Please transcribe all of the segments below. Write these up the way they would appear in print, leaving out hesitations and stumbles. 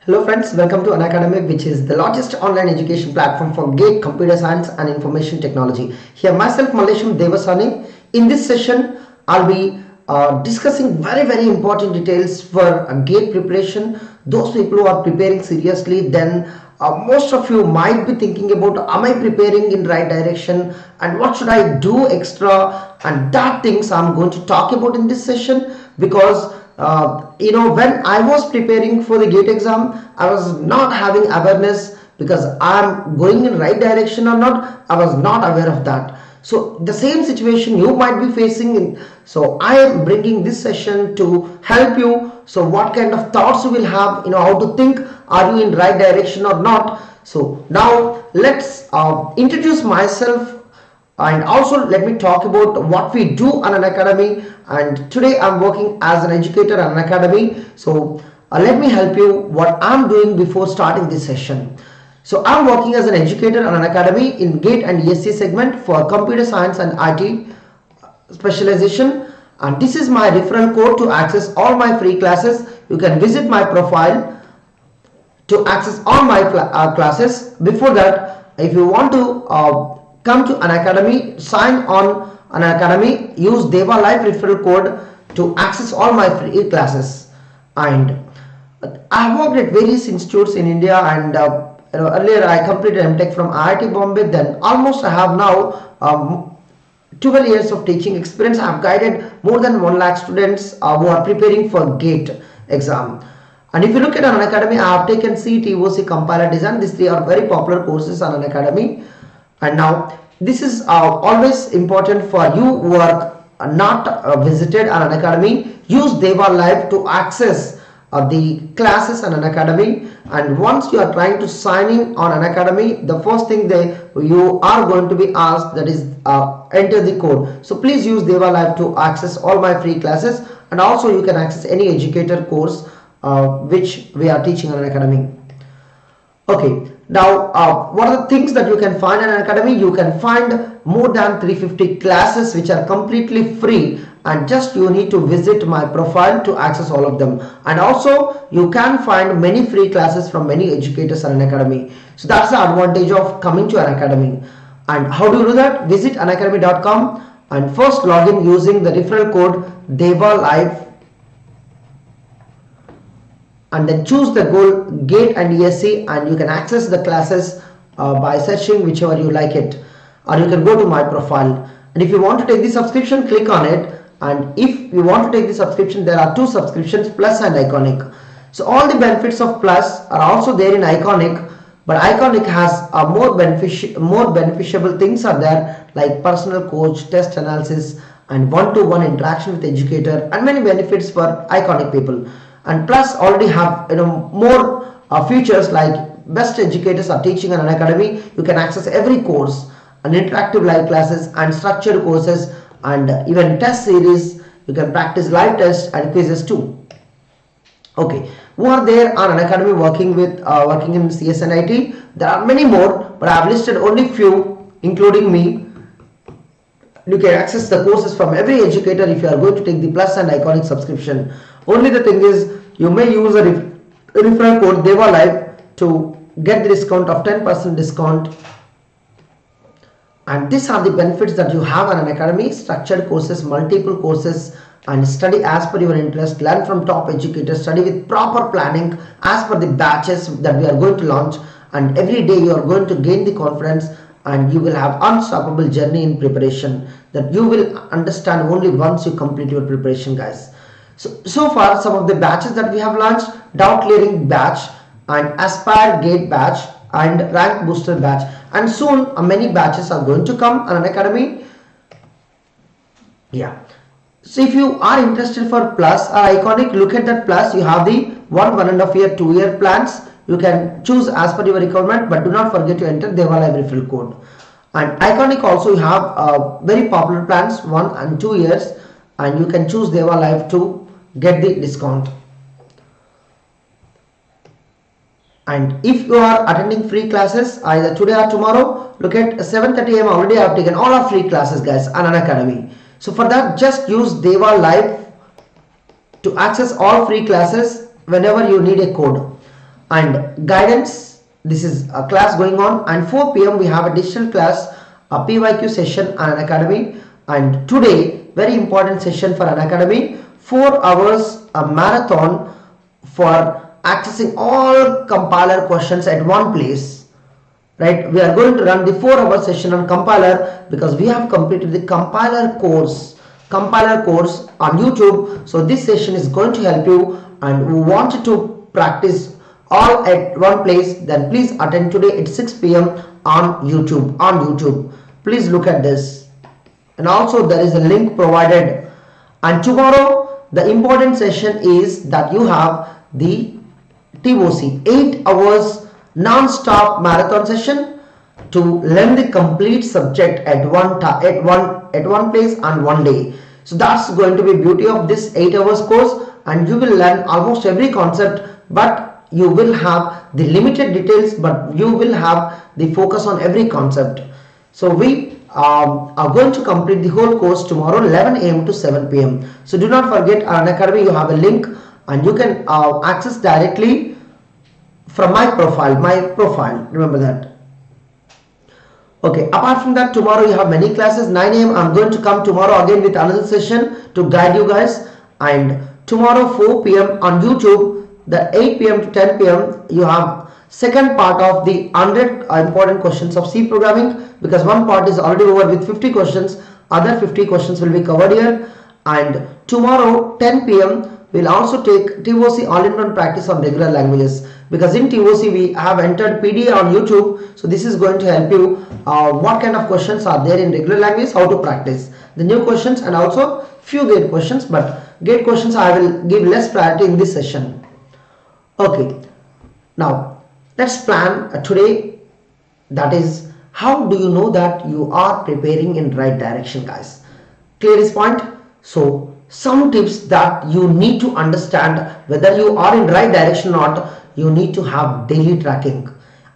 Hello friends, welcome to Unacademy, which is the largest online education platform for GATE, Computer Science and Information Technology. Here myself, Mallesham Devasane. In this session, I'll be discussing very important details for GATE preparation. Those people who are preparing seriously, then most of you might be thinking about, am I preparing in right direction and what should I do extra, and that things I'm going to talk about in this session. Because when I was preparing for the GATE exam, I was not having awareness because I'm going in right direction or not. I was not aware of that. So the same situation you might be facing. So I am bringing this session to help you. So what kind of thoughts you will have, how to think, are you in right direction or not. So now let's introduce myself, and also let me talk about what we do on Unacademy. And today I'm working as an educator on Unacademy. So let me help you what I'm doing before starting this session. So I'm working as an educator on Unacademy in GATE and ESE segment for computer science and IT specialization, and this is my referral code to access all my free classes. You can visit my profile to access all my classes. Before that, if you want to come to Unacademy, sign on Unacademy, use DEVALIVE referral code to access all my free classes. And I have worked at various institutes in India, and earlier I completed MTech from IIT Bombay. Then almost I have now 12 years of teaching experience. I have guided more than 1 lakh students who are preparing for GATE exam. And if you look at Unacademy, I have taken CET, EOC, Compiler Design. These three are very popular courses on Unacademy. And now this is always important for you who are not visited on Unacademy. Use DEVALIVE to access the classes on Unacademy. And once you are trying to sign in on Unacademy, the first thing you are going to be asked, that is enter the code. So please use DEVALIVE to access all my free classes, and also you can access any educator course which we are teaching on Unacademy. Okay, now what are the things that you can find in Unacademy? You can find more than 350 classes which are completely free, and just you need to visit my profile to access all of them. And also you can find many free classes from many educators on Unacademy. So that's the advantage of coming to Unacademy. And how do you do that? Visit unacademy.com and first log in using the referral code DEVALIVE, and then choose the goal GATE and ESE, and you can access the classes by searching whichever you like it, or you can go to my profile. And if you want to take the subscription, click on it. And if you want to take the subscription, there are two subscriptions, Plus and Iconic. So all the benefits of Plus are also there in Iconic, but Iconic has more beneficial things are there, like personal coach, test analysis, and one-to-one interaction with educator, and many benefits for Iconic people. And Plus already have more features like best educators are teaching on Unacademy. You can access every course, and interactive live classes and structured courses, and even test series. You can practice live tests and quizzes too. Okay, who are there on Unacademy working in CS and IT? There are many more, but I have listed only few, including me. You can access the courses from every educator if you are going to take the Plus and Iconic subscription. Only the thing is, you may use a referral code DEVALIVE to get the discount of 10% discount. And these are the benefits that you have on Unacademy: structured courses, multiple courses, and study as per your interest, learn from top educators, study with proper planning as per the batches that we are going to launch, and every day you are going to gain the confidence, and you will have unstoppable journey in preparation that you will understand only once you complete your preparation, guys. So far, some of the batches that we have launched: doubt clearing batch, and aspire gate batch, and rank booster batch, and soon many batches are going to come on Unacademy. Yeah. So if you are interested for Plus or Iconic, look at that Plus. You have the 1.5 year, 2 year plans. You can choose as per your requirement, but do not forget to enter DEVALIVE referral code. And Iconic also, you have very popular plans, 1 and 2 years, and you can choose DEVALIVE to get the discount. And if you are attending free classes either today or tomorrow, look at 7:30 AM already I have taken all our free classes, guys, on Unacademy. So for that, just use DEVALIVE to access all free classes whenever you need a code. and guidance. This is a class going on, and 4 p.m. we have a digital class, a PYQ session on Unacademy. And today, very important session for Unacademy, 4 hours a marathon for accessing all compiler questions at one place. Right, we are going to run the 4-hour session on compiler because we have completed the compiler course on YouTube. So this session is going to help you, and who wanted to practice all at one place, then please attend today at 6 p.m. on YouTube. Please look at this, and also there is a link provided. And tomorrow the important session is that you have the TOC 8 hours non-stop marathon session to learn the complete subject at one place and one day. So that's going to be beauty of this 8 hours course, and you will learn almost every concept, but you will have the limited details, but you will have the focus on every concept. So we are going to complete the whole course tomorrow 11 a.m. to 7 p.m. So do not forget, on Unacademy you have a link, and you can access directly from my profile, remember that. Okay, apart from that, tomorrow you have many classes. 9 a.m. I'm going to come tomorrow again with another session to guide you guys. And tomorrow 4 p.m. on YouTube, the 8 p.m. to 10 p.m. you have second part of the 100 important questions of C programming, because one part is already over with 50 questions. Other 50 questions will be covered here. And tomorrow 10 p.m. we'll also take TOC all-in-one practice on regular languages, because in TOC we have entered PDA on YouTube. So this is going to help you what kind of questions are there in regular language, how to practice the new questions, and also few gate questions, but gate questions I will give less priority in this session. Okay, now let's plan today, that is, how do you know that you are preparing in right direction, guys? Clear this point? So some tips that you need to understand whether you are in right direction or not. You need to have daily tracking.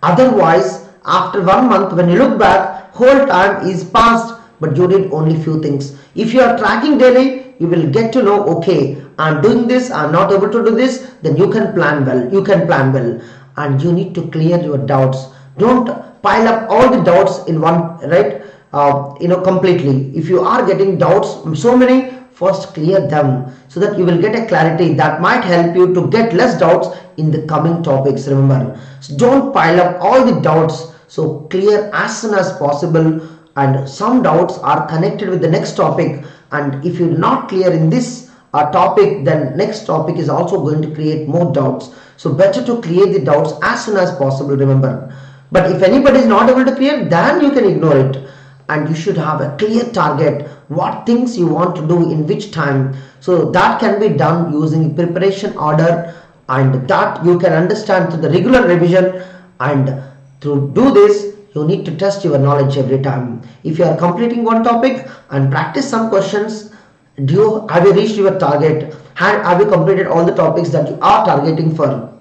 Otherwise, after 1 month, when you look back, whole time is passed, but you did only few things. If you are tracking daily, you will get to know, okay, I'm doing this, I'm not able to do this, then you can plan well. And you need to clear your doubts. Don't pile up all the doubts in one, right? Completely. If you are getting doubts, so many, first clear them, so that you will get a clarity that might help you to get less doubts in the coming topics. Remember, so don't pile up all the doubts, so clear as soon as possible. And some doubts are connected with the next topic, and if you're not clear in this topic, then next topic is also going to create more doubts. So better to clear the doubts as soon as possible, remember. But if anybody is not able to clear, then you can ignore it. And you should have a clear target, what things you want to do in which time. So that can be done using preparation order, and that you can understand through the regular revision. And to do this, you need to test your knowledge every time. If you are completing one topic and practice some questions, have you reached your target? Have you completed all the topics that you are targeting for?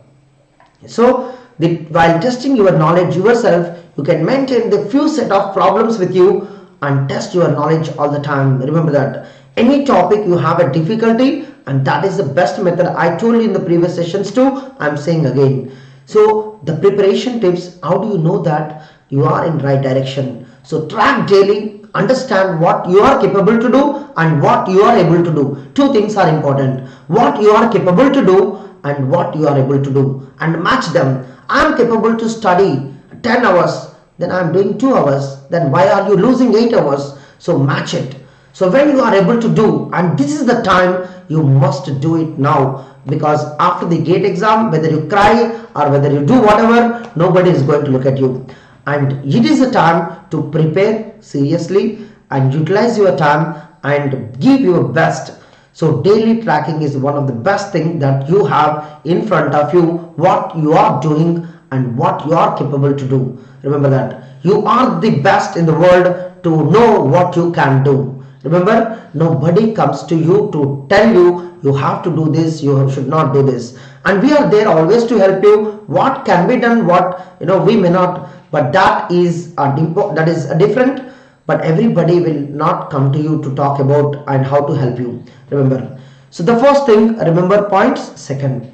So while testing your knowledge yourself, you can maintain the few set of problems with you and test your knowledge all the time. Remember that any topic you have a difficulty, and that is the best method. I told you in the previous sessions too, I'm saying again. So the preparation tips, how do you know that you are in right direction? So track daily, understand what you are capable to do and what you are able to do. Two things are important: what you are capable to do and what you are able to do, and match them. I am capable to study 10 hours, then I am doing 2 hours, then why are you losing 8 hours? So match it. So when you are able to do, and this is the time you must do it now, because after the GATE exam, whether you cry or whether you do whatever, nobody is going to look at you. And it is the time to prepare seriously and utilize your time and give your best. So daily tracking is one of the best things that you have in front of you, what you are doing and what you are capable to do. Remember that you are the best in the world to know what you can do. Remember, nobody comes to you to tell you you have to do this, you should not do this. And we are there always to help you. What can be done, what we may not, but that is different. But everybody will not come to you to talk about and how to help you. Remember. So the first thing, remember points. Second,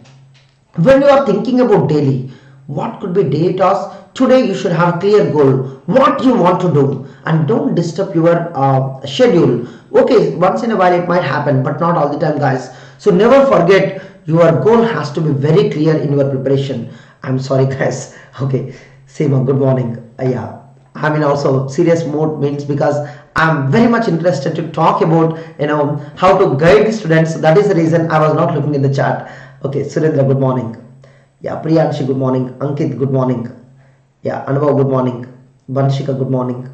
When you are thinking about daily, what could be daily tasks? Today you should have a clear goal, what you want to do, and don't disturb your schedule. Okay, once in a while it might happen, but not all the time, guys. So never forget, your goal has to be very clear in your preparation. I'm sorry, guys. Okay, Seema, good morning. Yeah, I'm in also serious mode, means because I'm very much interested to talk about how to guide the students. That is the reason I was not looking in the chat. Okay, Surendra, good morning. Yeah, Priyanshi, good morning. Ankit, good morning. Yeah, Anubhav, good morning. Banshika, good morning.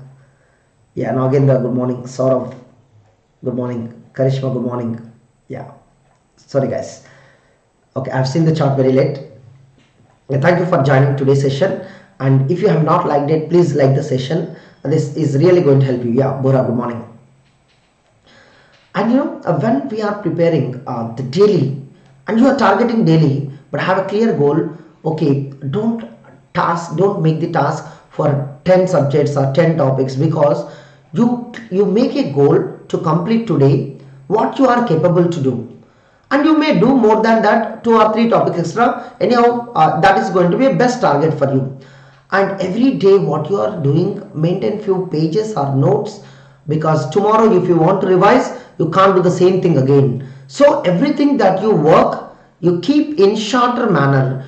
Yeah, Nagendra, good morning. Saurav, good morning. Karishma, good morning. Yeah, sorry guys. Okay, I've seen the chart very late. Thank you for joining today's session. And if you have not liked it, please like the session. This is really going to help you. Yeah, Bora, good morning. And when we are preparing the daily, and you are targeting daily, but have a clear goal. Okay, don't make the task for 10 subjects or 10 topics, because you make a goal to complete today what you are capable to do, and you may do more than that, 2 or 3 topics extra. Anyhow, that is going to be a best target for you. And every day what you are doing, maintain few pages or notes, because tomorrow if you want to revise, you can't do the same thing again. So everything that you work, you keep in shorter manner,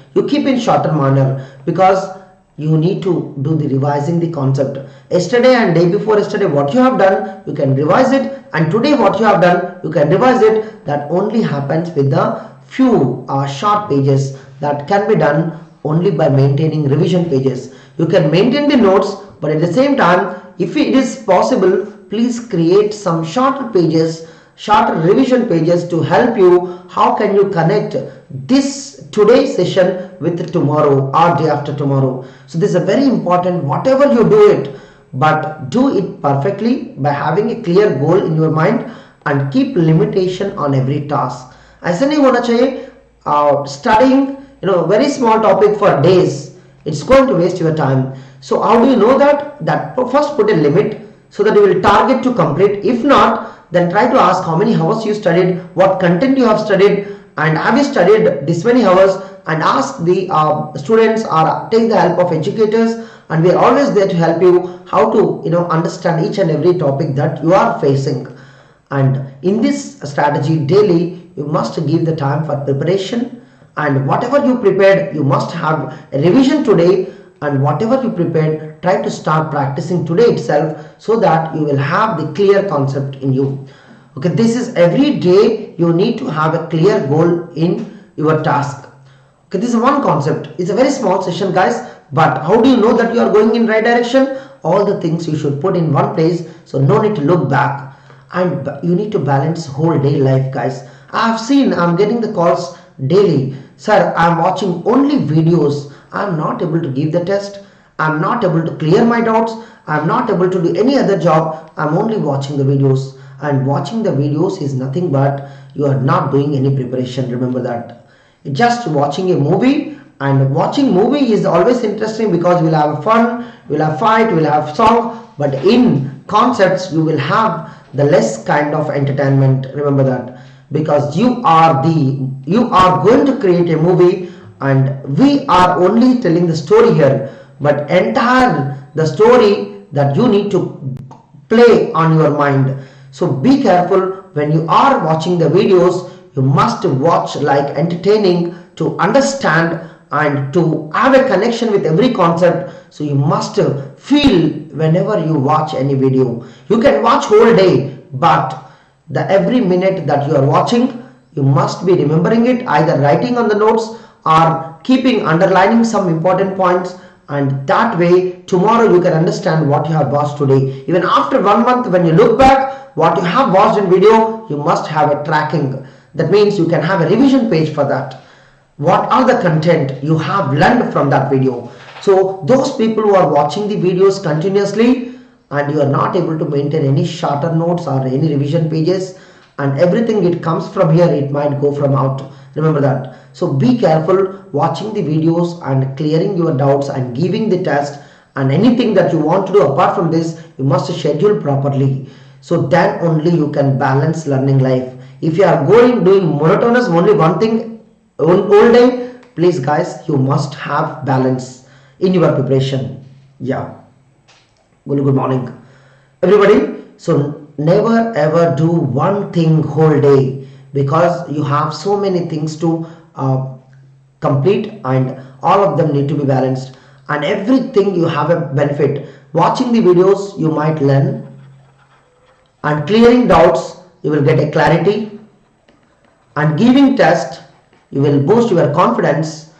because you need to do the revising the concept. Yesterday and day before yesterday what you have done, you can revise it, and today what you have done, you can revise it. That only happens with the few short pages, that can be done only by maintaining revision pages. You can maintain the notes, but at the same time, if it is possible, please create some shorter pages, shorter revision pages, to help you. How can you connect this today's session with tomorrow or day after tomorrow? So this is very important. Whatever you do it, but do it perfectly by having a clear goal in your mind, and keep limitation on every task. ऐसा नहीं होना चाहिए studying very small topic for days. It's going to waste your time. So how do you know that first put a limit, so that you will target to complete. If not, then try to ask how many hours you studied, what content you have studied, and have you studied this many hours, and ask the students, or take the help of educators, and we are always there to help you how to understand each and every topic that you are facing. And in this strategy daily, you must give the time for preparation, and whatever you prepared, you must have a revision today, and whatever you prepared, try to start practicing today itself, so that you will have the clear concept in you. Okay, this is every day you need to have a clear goal in your task. Okay, this is one concept. It's a very small session, guys, but how do you know that you are going in right direction? All the things you should put in one place, so no need to look back. And you need to balance whole day life, guys. I'm getting the calls daily. Sir, I'm watching only videos. I'm not able to give the test. I'm not able to clear my doubts. I'm not able to do any other job. I'm only watching the videos. And watching the videos is nothing but you are not doing any preparation. Remember that. Just watching a movie, and watching movie is always interesting, because we'll have fun, we'll have fight, we'll have song, but in concepts you will have the less kind of entertainment. Remember that, because you are going to create a movie, and we are only telling the story here, but entire the story that you need to play on your mind. So be careful when you are watching the videos. You must watch like entertaining, to understand and to have a connection with every concept. So you must feel whenever you watch any video. You can watch whole day, but the every minute that you are watching, you must be remembering it, either writing on the notes or keeping underlining some important points, and that way tomorrow you can understand what you have watched today. Even after 1 month, when you look back what you have watched in video, you must have a tracking. That means you can have a revision page for that. What are the content you have learned from that video? So those people who are watching the videos continuously, and you are not able to maintain any shorter notes or any revision pages, and everything it comes from here, it might go from out. Remember that. So be careful watching the videos and clearing your doubts and giving the test, and anything that you want to do apart from this, you must schedule properly. So then only you can balance learning life. If you are doing monotonous only one thing all day, please guys, you must have balance in your preparation. Yeah, good morning everybody. So never ever do one thing whole day, because you have so many things to complete, and all of them need to be balanced, and everything you have a benefit. Watching the videos you might learn, and clearing doubts you will get a clarity, and giving test you will boost your confidence.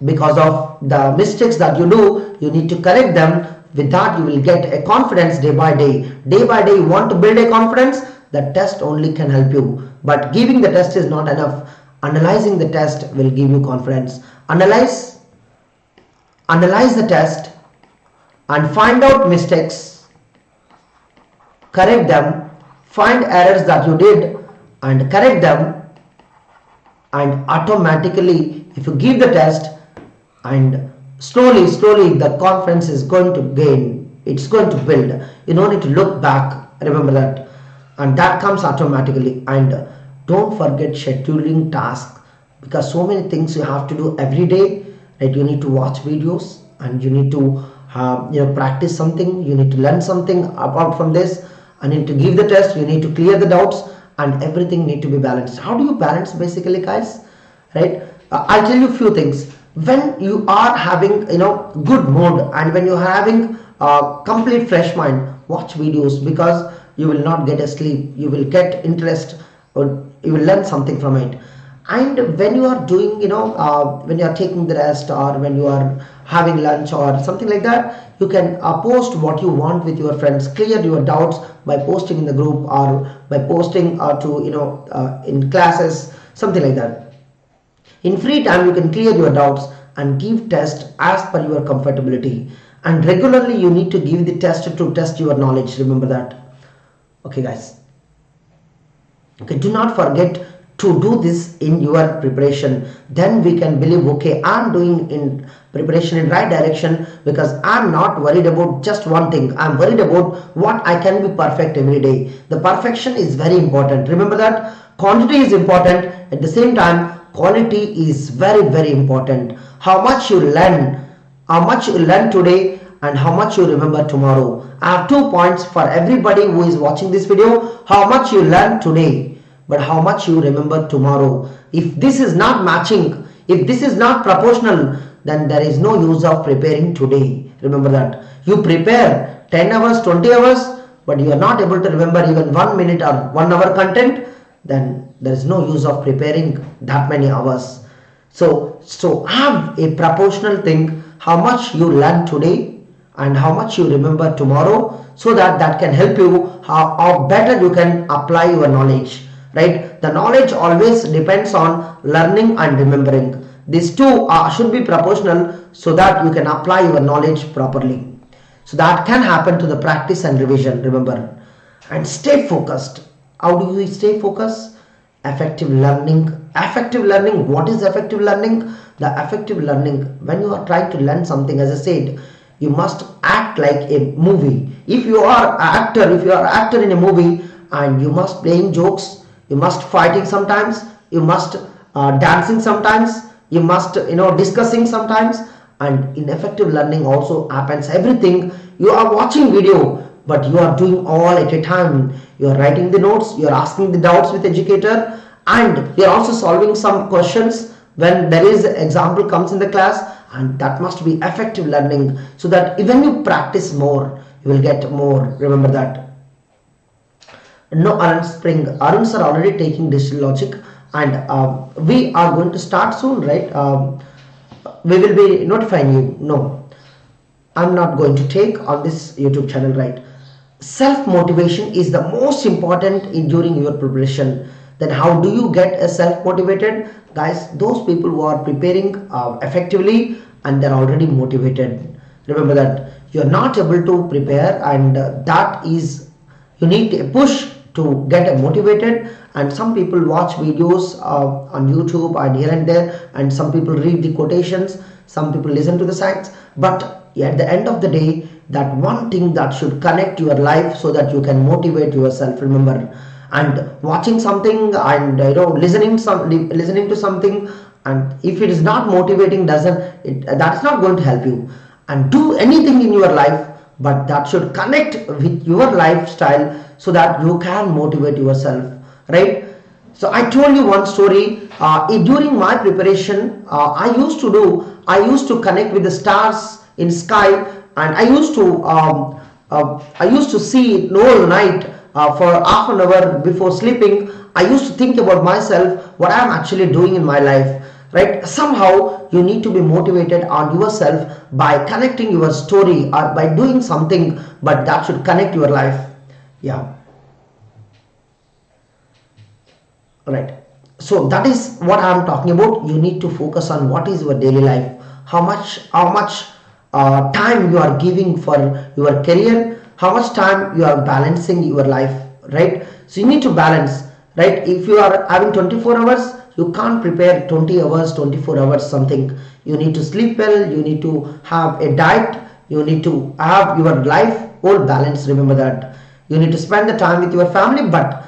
Because of the mistakes that you do, you need to correct them. With that you will get a confidence day by day. Day by day you want to build a confidence. The test only can help you, but giving the test is not enough. Analyzing the test will give you confidence. Analyze the test and find out mistakes, correct them, find errors that you did and correct them, and automatically if you give the test, and slowly the confidence is going to gain, it's going to build. You don't need to look back, remember that, and that comes automatically. And don't forget scheduling tasks, because so many things you have to do every day, right? You need to watch videos, and you need to practice something, you need to learn something apart from this, and you need to give the test, you need to clear the doubts, and everything need to be balanced. How do you balance basically, guys? Right? I'll tell you a few things. When you are having good mood, and when you're having complete fresh mind, watch videos, because you will not get a sleep, you will get interest, or you will learn something from it. And when you are doing when you are taking the rest, or when you are having lunch or something like that, you can post what you want with your friends, clear your doubts by posting in the group, or by posting in classes, something like that. In free time you can clear your doubts and give test as per your comfortability, and regularly you need to give the test to test your knowledge, remember that. Okay guys, okay, do not forget to do this in your preparation. Then we can believe, okay, I'm doing in preparation in right direction, because I'm not worried about just one thing. I'm worried about what I can be perfect every day. The perfection is very important, remember that. Quantity is important, at the same time quality is very important. How much you learn today, and how much you remember tomorrow. I have 2 points for everybody who is watching this video. How much you learn today, but how much you remember tomorrow. If this is not matching, if this is not proportional, then there is no use of preparing today. Remember that. You prepare 10 hours, 20 hours, but you are not able to remember even 1 minute or 1 hour content, then there is no use of preparing that many hours. So have a proportional thing, how much you learn today and how much you remember tomorrow, so that can help you how better you can apply your knowledge, right? The knowledge always depends on learning and remembering. These two should be proportional, so that you can apply your knowledge properly. So that can happen to the practice and revision, remember. And stay focused. How do you stay focused? Effective learning. Effective learning. What is effective learning? The effective learning, when you are trying to learn something, as I said, you must act like a movie. If you are actor in a movie, and you must playing jokes, you must fighting sometimes, you must dancing sometimes, you must discussing sometimes. And in effective learning also happens everything. You are watching video, but you are doing all at a time. You are writing the notes, you are asking the doubts with educator, and you are also solving some questions when there is example comes in the class. And that must be effective learning, so that even you practice more, you will get more, remember that. No, Arun sir already taking digital logic, and we are going to start soon, right? We will be notifying you. No, I'm not going to take on this YouTube channel, right? Self-motivation is the most important during your preparation. Then how do you get a self-motivated? Guys, those people who are preparing effectively, and they're already motivated. Remember that. You're not able to prepare, and that is, you need a push to get motivated. And some people watch videos on YouTube and here and there, and some people read the quotations, some people listen to the science, but at the end of the day, that one thing that should connect your life, so that you can motivate yourself, remember. And watching something, and listening to something, and if it is not motivating, that is not going to help you. And do anything in your life, but that should connect with your lifestyle so that you can motivate yourself, right? So I told you one story. During my preparation, I used to connect with the stars in sky, and I used to see it all night for half an hour before sleeping. I used to think about myself, what I am actually doing in my life, right? Somehow you need to be motivated on yourself by connecting your story or by doing something, but that should connect your life. Yeah. Right. So that is what I am talking about. You need to focus on what is your daily life, how much time you are giving for your career, how much time you are balancing your life, right? So you need to balance, right? If you are having 24 hours, you can't prepare 20 hours, 24 hours something. You need to sleep well, you need to have a diet, you need to have your life all balanced. Remember that you need to spend the time with your family, but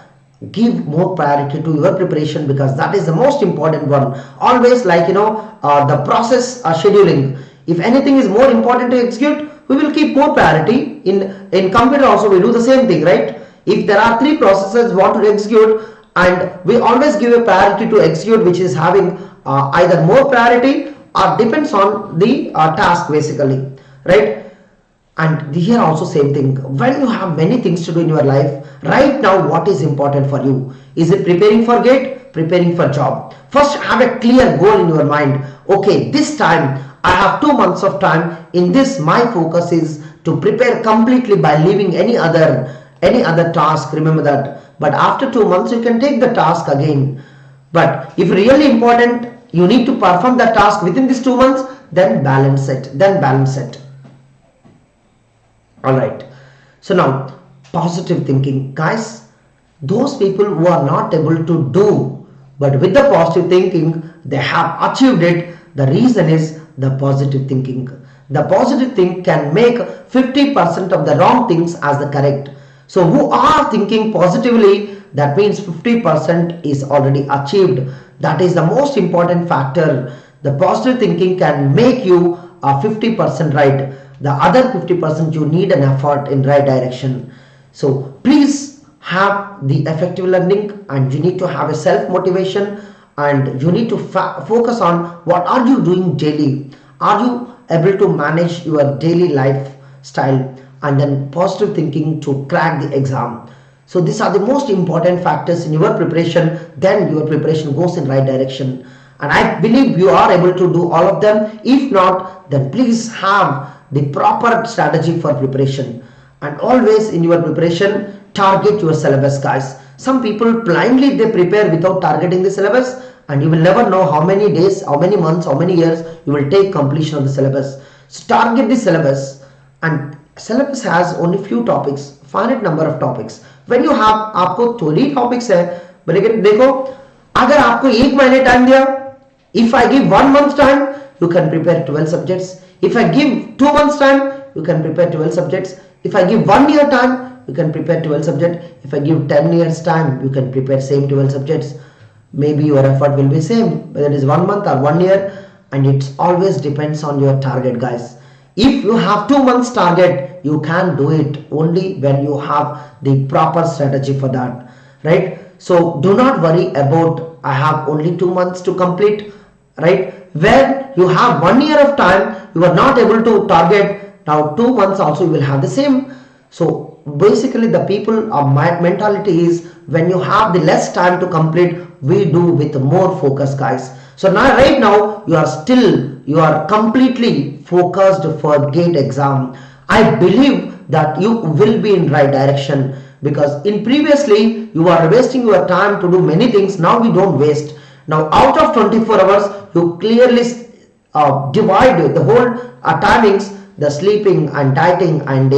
give more priority to your preparation, because that is the most important one. Always, like, the process scheduling. If anything is more important to execute, we will keep more priority. In computer also we do the same thing, right? If there are three processes we want to execute, and we always give a priority to execute which is having either more priority or depends on the task basically, right? And here also same thing. When you have many things to do in your life right now, what is important for you? Is it preparing for GATE, preparing for job? First, have a clear goal in your mind. Okay, this time I have 2 months of time. In this, my focus is to prepare completely by leaving any other task. Remember that. But after 2 months you can take the task again. But if really important, you need to perform the task within these 2 months, then balance it. Alright, so now positive thinking, guys. Those people who are not able to do, but with the positive thinking they have achieved it. The reason is the positive thinking. The positive thing can make 50% of the wrong things as the correct. So who are thinking positively, that means 50% is already achieved. That is the most important factor. The positive thinking can make you 50% right. The other 50% you need an effort in right direction. So please have the effective learning, and you need to have a self motivation, and you need to focus on what are you doing daily. Are you able to manage your daily lifestyle? And then positive thinking to crack the exam. So these are the most important factors in your preparation. Then your preparation goes in right direction, and I believe you are able to do all of them. If not, then please have the proper strategy for preparation. And always in your preparation, target your syllabus, guys. Some people blindly they prepare without targeting the syllabus, and you will never know how many days, how many months, how many years you will take completion of the syllabus. So target the syllabus, and syllabus has only few topics, finite number of topics. When you have आपको थोड़ी topics है, लेकिन देखो अगर आपको 1 महीने time दिया, if I give 1 month time, you can prepare 12 subjects. If I give 2 months time, you can prepare 12 subjects. If I give 1 year time, you can prepare 12 subjects. If I give 10 years time, you can prepare same 12 subjects. Maybe your effort will be same, whether it is 1 month or 1 year, and it always depends on your target, guys. If you have 2 months target, you can do it only when you have the proper strategy for that, right? So do not worry about I have only 2 months to complete, right? When you have 1 year of time, you are not able to target. Now 2 months also you will have the same. So basically the people my mentality is, when you have the less time to complete, we do with more focus, guys. So now right now you are completely focused for GATE exam. I believe that you will be in right direction, because in previously you are wasting your time to do many things. Now we don't waste. Now out of 24 hours you clearly divide the whole timings, the sleeping and dieting and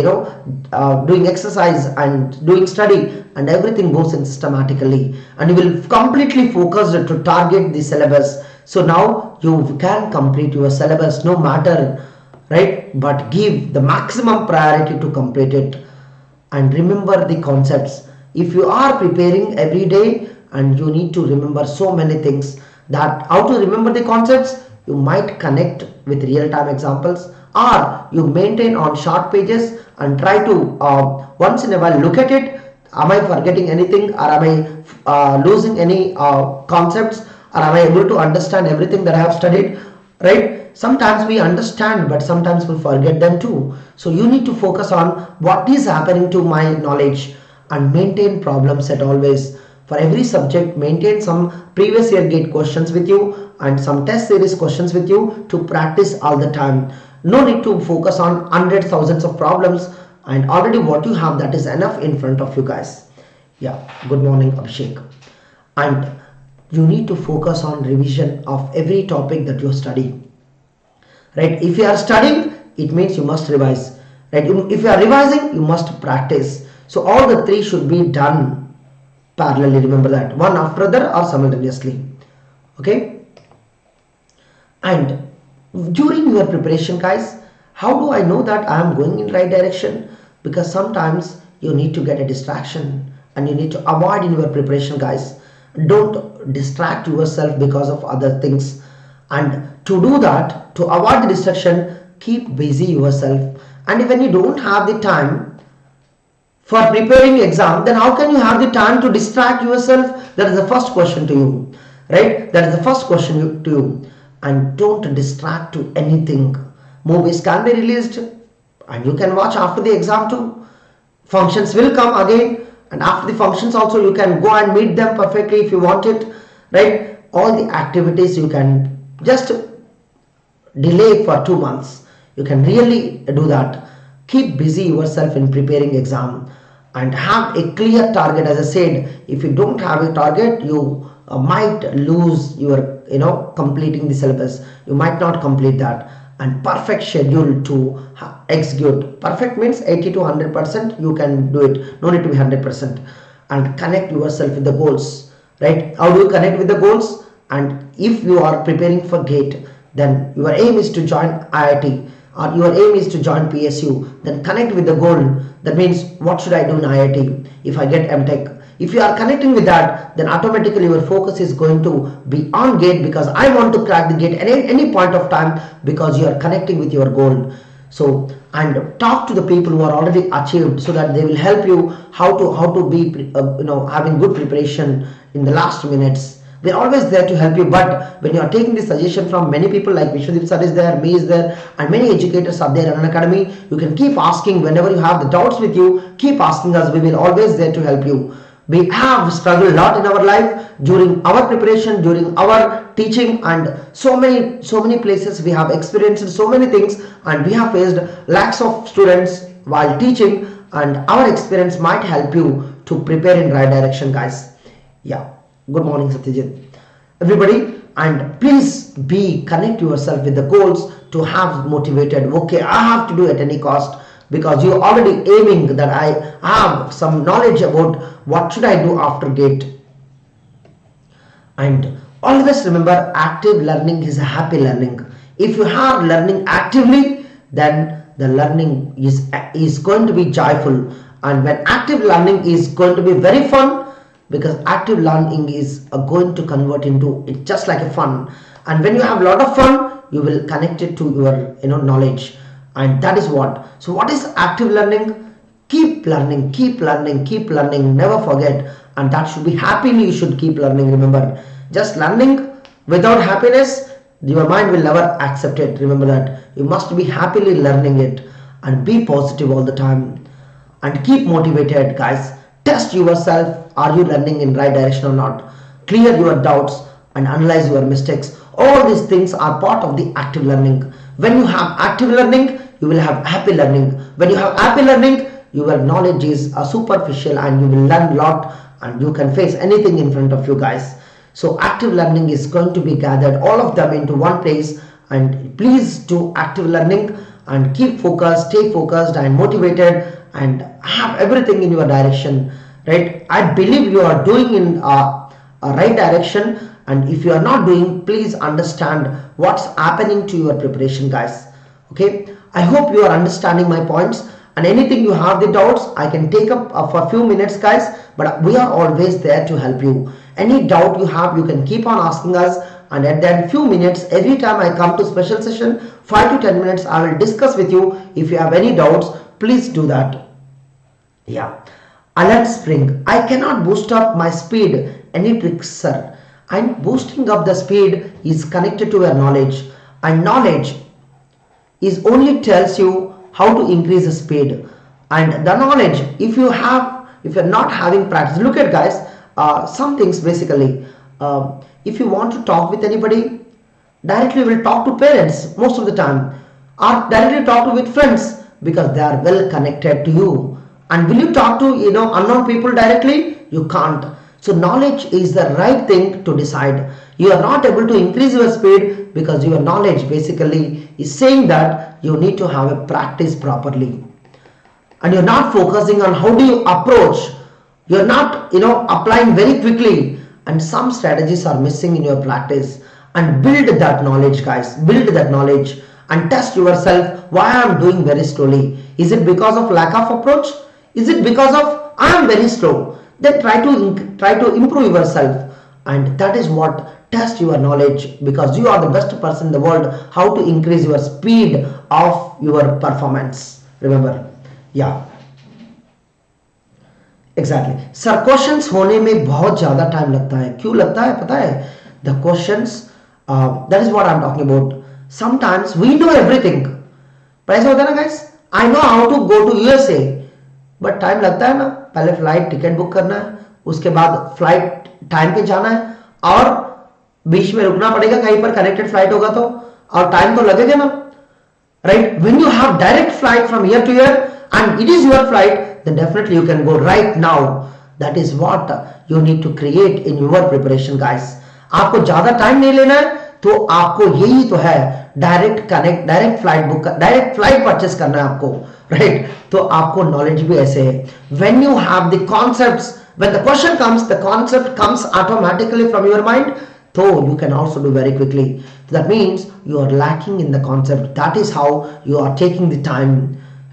doing exercise and doing study, and everything goes in systematically, and you will completely focus to target the syllabus. So now you can complete your syllabus no matter, right? But give the maximum priority to complete it, and remember the concepts. If you are preparing every day, and you need to remember so many things, that how to remember the concepts, you might connect with real-time examples, or you maintain on short pages and try to once in a while look at it. Am I forgetting anything, or am I losing any concepts, or am I able to understand everything that I have studied, right? Sometimes we understand, but sometimes we forget them too. So you need to focus on what is happening to my knowledge and maintain problem set always. For every subject, maintain some previous year gate questions with you and some test series questions with you to practice all the time. No need to focus on hundreds, thousands of problems, and already what you have, that is enough in front of you guys. Yeah, good morning Abhishek. And you need to focus on revision of every topic that you study, right? If you are studying, it means you must revise, right? If you are revising, you must practice. So all the three should be done parallelly, remember that, one after the other or simultaneously, okay? And during your preparation guys, how do I know that I am going in right direction? Because sometimes you need to get a distraction, and you need to avoid in your preparation guys. Don't distract yourself because of other things, and to do that, to avoid the distraction, keep busy yourself. And when you don't have the time for preparing exam, then how can you have the time to distract yourself? That is the first question to you, right? That is the first question to you. And don't distract to anything. Movies can be released and you can watch after the exam too. Functions will come again, and after the functions also you can go and meet them perfectly if you want it, right? All the activities you can just delay for 2 months. You can really do that. Keep busy yourself in preparing exam and have a clear target. As I said, if you don't have a target, you might lose your completing the syllabus. You might not complete that. And perfect schedule to execute. Perfect means 80 to 100%. You can do it. No need to be 100%. And connect yourself with the goals, right? How do you connect with the goals? And if you are preparing for GATE, then your aim is to join IIT, or your aim is to join PSU, then connect with the goal. That means, what should I do in IIT if I get MTech? If you are connecting with that, then automatically your focus is going to be on GATE, because I want to crack the GATE at any point of time, because you are connecting with your goal. So, and talk to the people who are already achieved, so that they will help you how to be having good preparation in the last minutes. They're always there to help you. But when you are taking this suggestion from many people, like Vishwadip sir is there, me is there, and many educators are there in Unacademy, you can keep asking whenever you have the doubts with you. Keep asking us. We will always there to help you. We have struggled a lot in our life during our preparation, during our teaching, and so many places we have experienced so many things, and we have faced lakhs of students while teaching, and our experience might help you to prepare in right direction guys. Yeah, good morning Satyajit, everybody, and please connect yourself with the goals to have motivated. Okay, I have to do at any cost, because you are already aiming that I have some knowledge about what should I do after GATE. And always remember, active learning is a happy learning. If you are learning actively, then the learning is going to be joyful. And when active learning is going to be very fun, because active learning is going to convert into it just like a fun. And when you have a lot of fun, you will connect it to your knowledge. And that is what. So what is active learning? Keep learning, keep learning, keep learning, never forget. And that should be happily, you should keep learning. Remember, just learning without happiness, your mind will never accept it. Remember that. You must be happily learning it, and be positive all the time, and keep motivated guys. Test yourself, are you learning in right direction or not? Clear your doubts and analyze your mistakes. All these things are part of the active learning. When you have active learning, you will have happy learning. When you have happy learning, your knowledge is superficial, and you will learn a lot, and you can face anything in front of you guys. So active learning is going to be gathered, all of them into one place. And please do active learning and keep focused, stay focused and motivated, and have everything in your direction, right? I believe you are doing in a right direction, and if you are not doing, please understand what's happening to your preparation guys. Okay, I hope you are understanding my points, and anything you have the doubts, I can take up for a few minutes guys, but we are always there to help you. Any doubt you have, you can keep on asking us, and at the end few minutes every time I come to special session 5 to 10 minutes I will discuss with you. If you have any doubts, please do that. Yeah. Alert spring. I cannot boost up my speed. Any tricks, sir? And boosting up the speed is connected to your knowledge, and knowledge is only tells you how to increase the speed. And the knowledge, if you're not having practice, look at guys, some things basically, if you want to talk with anybody, directly will talk to parents most of the time, or directly talk to with friends because they are well connected to you. And will you talk to unknown people directly? You can't. So knowledge is the right thing to decide. You are not able to increase your speed because your knowledge basically is saying that you need to have a practice properly, and you're not focusing on how do you approach. You're not applying very quickly, and some strategies are missing in your practice. And build that knowledge, guys. Build that knowledge and test yourself. Why I'm doing very slowly? Is it because of lack of approach? Is it because of I am very slow? Then try to improve yourself, and that is what test your knowledge, because you are the best person in the world how to increase your speed of your performance. Remember, yeah, exactly. Sir, questions होने में बहुत ज़्यादा time लगता है. क्यों लगता है पता है? The questions, that is what I'm talking about. Sometimes we know everything, पर ऐसा होता है ना guys, I know how to go to USA, but time लगता है ना. पहले फ्लाइट टिकट बुक करना है, उसके बाद फ्लाइट टाइम पे जाना है, और बीच में रुकना पड़ेगा कहीं पर, कनेक्टेड फ्लाइट होगा तो, और टाइम तो लगेगा ना, right. When you have direct flight from year to year and it is your flight, then definitely you can go right now. That is what you need to create in your preparation guys. आपको ज्यादा time नहीं लेना है, तो आपको यही तो है, direct flight book, direct flight purchase करना है आपको, राइट. तो आपको नॉलेज भी ऐसे है. When you have the concepts, when the question comes, the concept comes automatically from your mind, so you can also do very quickly. That means you are lacking in the concept. That is how you are taking the time,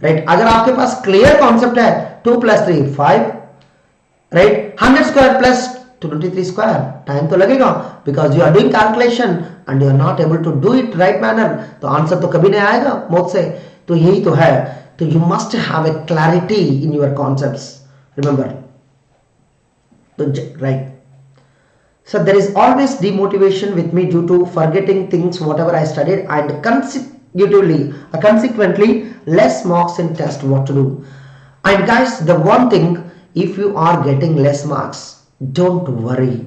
right. अगर आपके पास clear concept है, 2 + 3 5, right, 100 square plus 23 square, time तो लगेगा because you are doing calculation and you are not able to do it right manner, तो answer तो कभी नहीं आएगा मौत से. तो यही तो है. तो you must have a clarity in your concepts, remember. So, right. So there is always demotivation with me due to forgetting things whatever I studied, and consequently less marks in test. What to do? And guys, the one thing, if you are getting less marks, don't worry,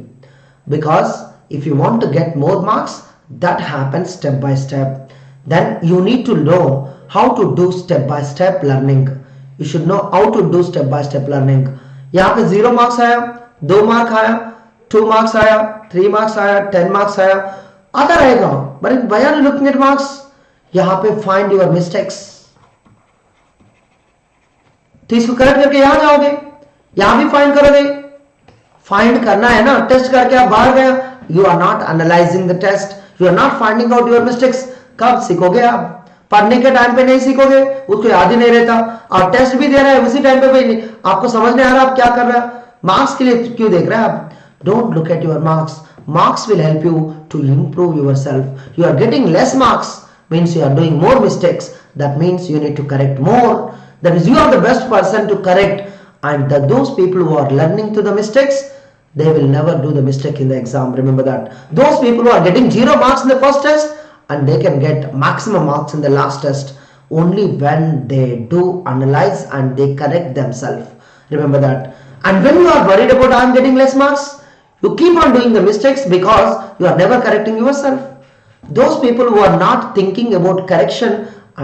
because if you want to get more marks, that happens step by step. Then you need to know how to do step by step learning. You should know how to do step by step learning. यहाँ पे 0 marks आया, 2 mark आया, 2 marks आया, 3 marks आया, 10 marks आया, आता रहेगा. But why are you looking at marks? यहाँ पे find your mistakes. तो इसको करेक्ट करके यहाँ जाओगे, यहाँ भी फाइंड करोगे. फाइंड करना है ना, टेस्ट करके आप बाहर गए, you are not analysing the test, you are not finding out your mistakes. कब सीखोगे आप? पढ़ने के टाइम पे नहीं सीखोगे, उसको याद ही नहीं रहता, और टेस्ट भी दे रहा है उसी टाइम पे भी आपको समझ नहीं आ रहा आप क्या कर रहे हैं. मार्क्स के लिए क्यों देख रहे हैं आप? Don't look at your marks. Marks will help you to improve yourself. You are getting less marks means you are doing more mistakes. That means you need to correct more. That is, you are the best person to correct, and those people who are learning to the mistakes, they will never do the mistake in the exam. Remember that. Those people who are getting 0 marks in the first test and they can get maximum marks in the last test only when they do analyze and they correct themselves. Remember that. And when you are worried about I am getting less marks, you keep on doing the mistakes because you are never correcting yourself. Those people who are not thinking about correction,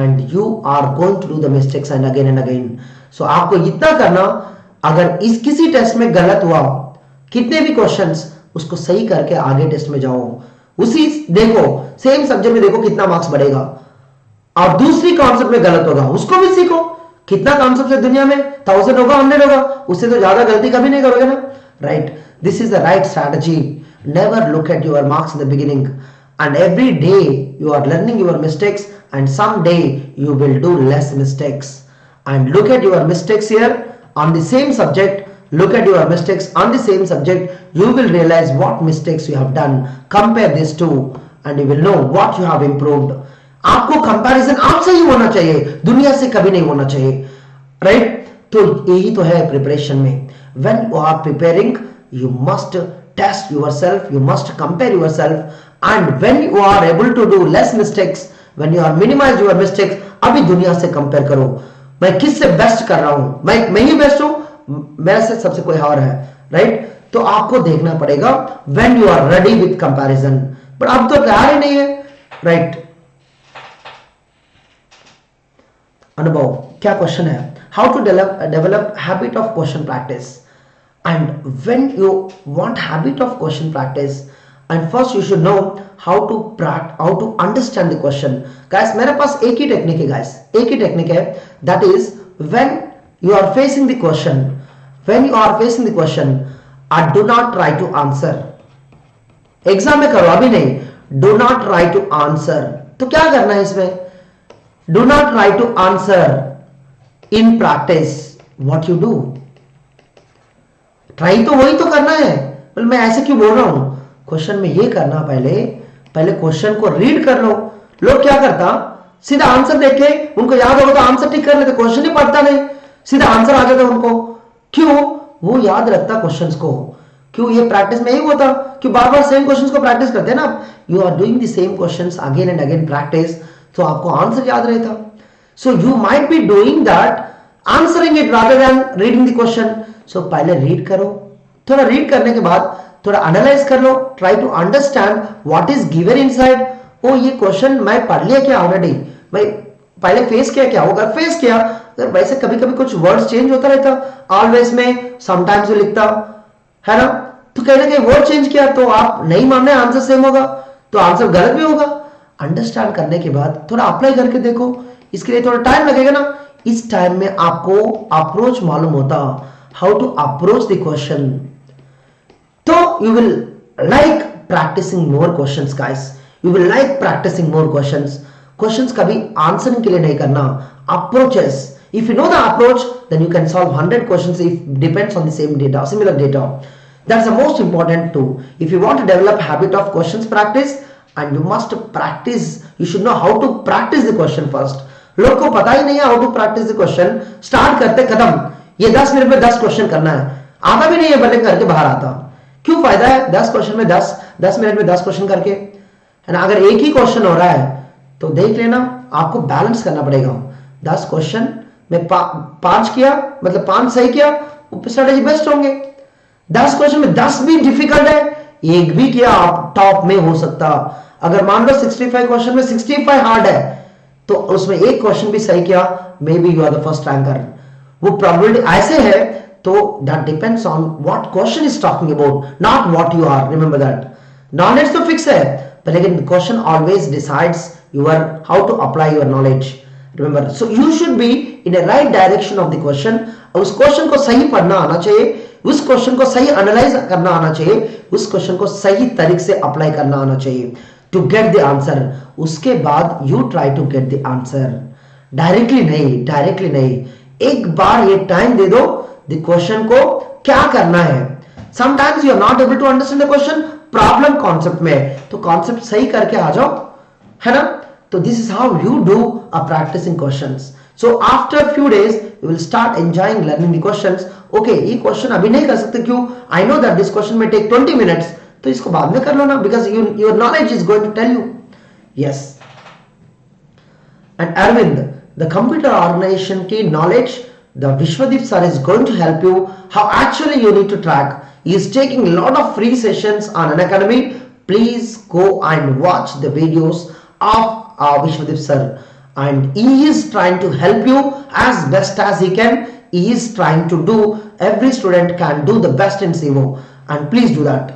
and you are going to do the mistakes and again. So आपको इतना करना, अगर इस किसी test में गलत हुआ, कितने भी क्वेश्चंस, उसको सही करके आगे टेस्ट में जाओ. उसी देखो, सेम सब्जेक्ट में देखो कितना मार्क्स बढ़ेगा, और दूसरी कॉन्सेप्ट में गलत होगा, उसको भी सीखो. कितना कॉन्सेप्ट है दुनिया में, 1000 होगा, 100 होगा, उससे तो ज्यादा गलती कभी नहीं करोगे ना, right. This is the right strategy. Never look at your marks in the beginning, and every day you are learning your mistakes, and someday you will do less mistakes. And look at your mistakes here on the same subject. look at your mistakes on the same subject, you will realize what mistakes you have done. Compare these two and you will know what you have improved. आपको comparison आपसे ही होना चाहिए, दुनिया से कभी नहीं होना चाहिए, राइट? तो यही तो है प्रिपरेशन में. When you are preparing, you must test yourself, you must compare yourself, and when you are able to do less mistakes, when you are minimize your mistakes, अभी दुनिया से कंपेयर करो, मैं किससे बेस्ट कर रहा हूं, मैं ही बेस्ट हूं, मेरे से सबसे कोई और है, राइट? तो आपको देखना पड़ेगा when you are ready with comparison. But अब तो तैयार ही नहीं है, राइट? अनुभव, क्या क्वेश्चन है? How to develop habit of question practice. And when you want habit of question practice, and first you should know how to understand the question. Guys, मेरे पास एक ही टेक्निक है, गाइस, एक ही टेक्निक है. That is when you are facing the question, when you are facing the question, do not try to answer. Exam में करो, अभी नहीं. Do not try to answer. तो क्या करना है इसमें? Do not try to answer. In practice, what you do? Try तो वही तो करना है. well, मैं ऐसे क्यों बोल रहा हूं? क्वेश्चन में ये करना, पहले क्वेश्चन को रीड कर लो. लोग क्या करता, सीधा आंसर देखे, उनको याद होगा तो आंसर टिक कर लेते, क्वेश्चन ही पढ़ता नहीं, सीधा आंसर आ जाता उनको. क्यों? वो याद रखता क्वेश्चंस को. क्यों? ये प्रैक्टिस में ही होता कि बार बार सेम क्वेश्चंस को प्रैक्टिस करते हैं ना. You are doing the same questions again and again practice, तो आपको आंसर याद रहता. So you might be doing that, answering it rather than reading the question. So पहले रीड करो, थोड़ा रीड करने के बाद थोड़ा एनालाइज कर लो, try to understand what is given inside. ओ, ये क्वेश्चन मैं पढ़ लिया क्या ऑलरेडी, मैं पहले फेस किया क्या, होगा फेस किया. अगर वैसे कभी कभी कुछ वर्ड्स चेंज होता रहता, ऑलवेज में समटाइम्स जो लिखता है ना, तो कहीं ना कहीं वर्ड चेंज किया तो आप नहीं मान रहे आंसर सेम होगा, तो आंसर गलत भी होगा. अंडरस्टैंड करने के बाद थोड़ा अप्लाई करके देखो. इसके लिए थोड़ा टाइम लगेगा ना. इस टाइम में आपको अप्रोच मालूम होता, how to approach the question. तो you will like practicing more questions guys, you will like practicing more questions. Questions कभी आंसरिंग के लिए नहीं करना, approaches. If you know the approach, then you can solve 100 questions if depends on the same data, similar data. That's the most important two. If you want to develop habit of questions practice, and you must practice, you should know how to practice the question first. लोग को पता ही नहीं है how to practice the question. Start करते खत्म, ये 10 minute में 10 question करना है, आता भी नहीं है, बल्कि करके बाहर आता. क्यों फायदा है 10 क्वेश्चन में 10 मिनट में 10 क्वेश्चन करके, है ना? अगर एक ही क्वेश्चन हो रहा है तो देख लेना, आपको बैलेंस करना पड़ेगा. 10 क्वेश्चन में 5 किया, मतलब 5 सही किया, स्ट्रेटेजी बेस्ट होंगे. 10 क्वेश्चन में 10 भी डिफिकल्ट है, एक भी किया आप टॉप में हो सकता. अगर मान लो 65 क्वेश्चन में 65 हार्ड है, तो उसमें एक क्वेश्चन भी सही किया, maybe you are the first ranker. वो प्रोबेबिलिटी ऐसे है, तो that depends on what question is talking about, not what you are. Remember that. Knowledge तो फिक्स है, पर लेकिन question always decides your how to apply your knowledge. Remember, so you should be in a right direction of the question. उस question को सही पढ़ना आना चाहिए, उस क्वेश्चन को सही एनालाइज करना आना चाहिए, उस क्वेश्चन को सही तरीके से अप्लाई करना आना चाहिए टू गेट द आंसर. उसके बाद you try to get the answer. Directly नहीं. एक बार ये टाइम दे दो द क्वेश्चन को क्या करना है. Sometimes you are not able to understand the question, problem concept में, तो कॉन्सेप्ट सही करके आ जाओ, है ना? तो this is how you do a practicing questions. So after few days you will start enjoying learning the questions. Okay, ये question अभी नहीं कर सकते, क्यों? I know that this question में टेक 20 मिनट्स, तो इसको बाद में कर लो ना, because your knowledge is going to tell you. Yes. And Arvind, the computer organization की knowledge the Vishwadeep sir is going to help you how actually you need to track. He is taking lot of free sessions on Unacademy. Please go and watch the videos of Vishwadeep sir, and he is trying to help you as best as he can. He is trying to do, every student can do the best in CIVO, and please do that.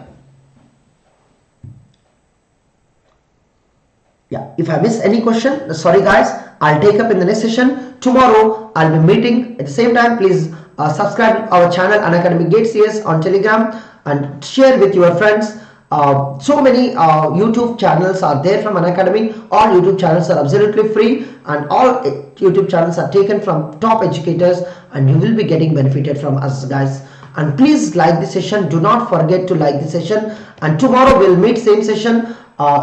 Yeah, if I miss any question, sorry guys, I'll take up in the next session. Tomorrow I'll be meeting at the same time. Please subscribe our channel Unacademy GATE CS on Telegram and share with your friends. So many YouTube channels are there from Unacademy. All YouTube channels are absolutely free, and all YouTube channels are taken from top educators, and you will be getting benefited from us guys. and please like the session. Do not forget to like the session, and tomorrow we'll meet same session,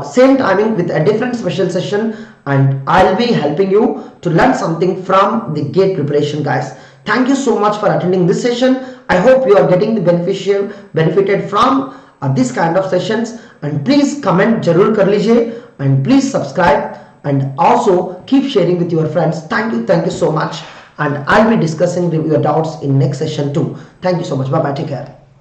same timing with a different special session, and I'll be helping you to learn something from the GATE preparation, guys. Thank you so much for attending this session. I hope you are getting the benefited from this kind of sessions, and please comment jarur kar lijiye, and please subscribe, and also keep sharing with your friends. Thank you so much, and I'll be discussing your doubts in next session too. Thank you so much. Bye bye, take care.